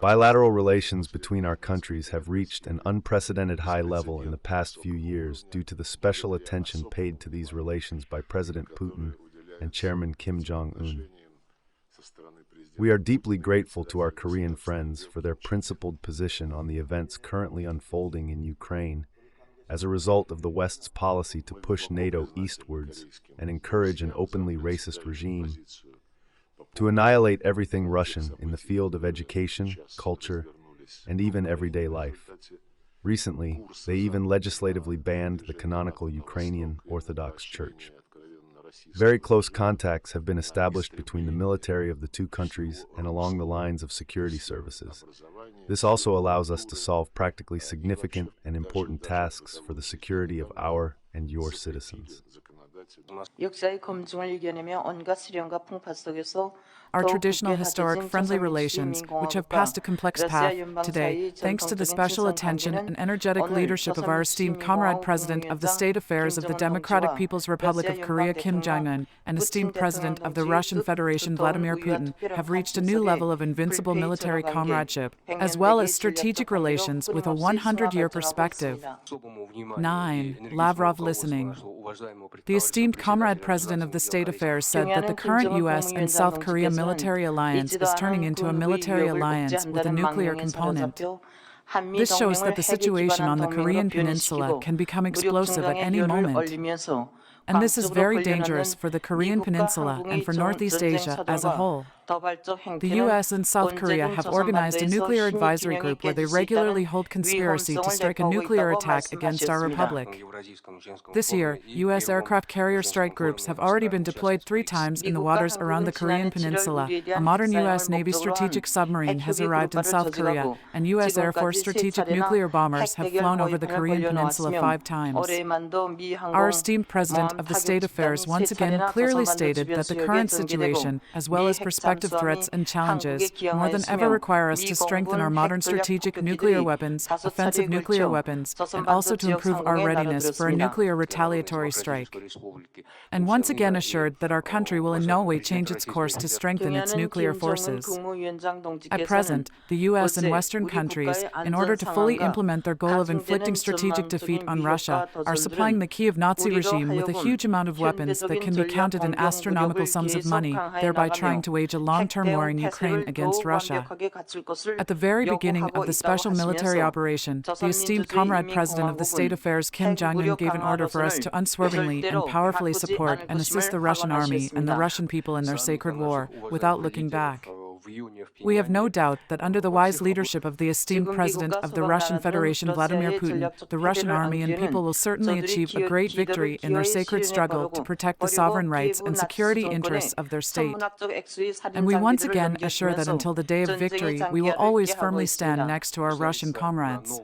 Bilateral relations between our countries have reached an unprecedented high level in the past few years due to the special attention paid to these relations by President Putin and Chairman Kim Jong-un. We are deeply grateful to our Korean friends for their principled position on the events currently unfolding in Ukraine as a result of the West's policy to push NATO eastwards and encourage an openly racist regime, to annihilate everything Russian in the field of education, culture, and even everyday life. Recently, they even legislatively banned the canonical Ukrainian Orthodox Church. Very close contacts have been established between the military of the two countries and along the lines of security services. This also allows us to solve practically significant and important tasks for the security of our and your citizens. Our traditional, historic, friendly relations, which have passed a complex path today, thanks to the special attention and energetic leadership of our esteemed comrade President of the State Affairs of the Democratic People's Republic of Korea Kim Jong-un and esteemed President of the Russian Federation Vladimir Putin, have reached a new level of invincible military comradeship, as well as strategic relations with a 100-year perspective. 9. Lavrov listening. The esteemed comrade President of the State Affairs said that the current U.S. and South Korea military alliance is turning into a military alliance with a nuclear component. This shows that the situation on the Korean Peninsula can become explosive at any moment. And this is very dangerous for the Korean Peninsula and for Northeast Asia as a whole. The U.S. and South Korea have organized a nuclear advisory group where they regularly hold conspiracy to strike a nuclear attack against our republic. This year, U.S. aircraft carrier strike groups have already been deployed 3 times in the waters around the Korean Peninsula. A modern U.S. Navy strategic submarine has arrived in South Korea, and U.S. Air Force strategic nuclear bombers have flown over the Korean Peninsula 5 times. Our esteemed President of the State Affairs once again clearly stated that the current situation, as well as prospective threats and challenges, more than ever require us to strengthen our modern strategic nuclear weapons, offensive nuclear weapons, and also to improve our readiness for a nuclear retaliatory strike. And once again assured that our country will in no way change its course to strengthen its nuclear forces. At present, the U.S. and Western countries, in order to fully implement their goal of inflicting strategic defeat on Russia, are supplying the Kiev Nazi regime with a huge amount of weapons that can be counted in astronomical sums of money, thereby trying to wage a long-term war in Ukraine against Russia. At the very beginning of the special military operation, the esteemed comrade President of the State Affairs Kim Jong-un gave an order for us to unswervingly and powerfully support and assist the Russian army and the Russian people in their sacred war, without looking back. We have no doubt that under the wise leadership of the esteemed President of the Russian Federation Vladimir Putin, the Russian army and people will certainly achieve a great victory in their sacred struggle to protect the sovereign rights and security interests of their state. And we once again assure that until the day of victory, we will always firmly stand next to our Russian comrades.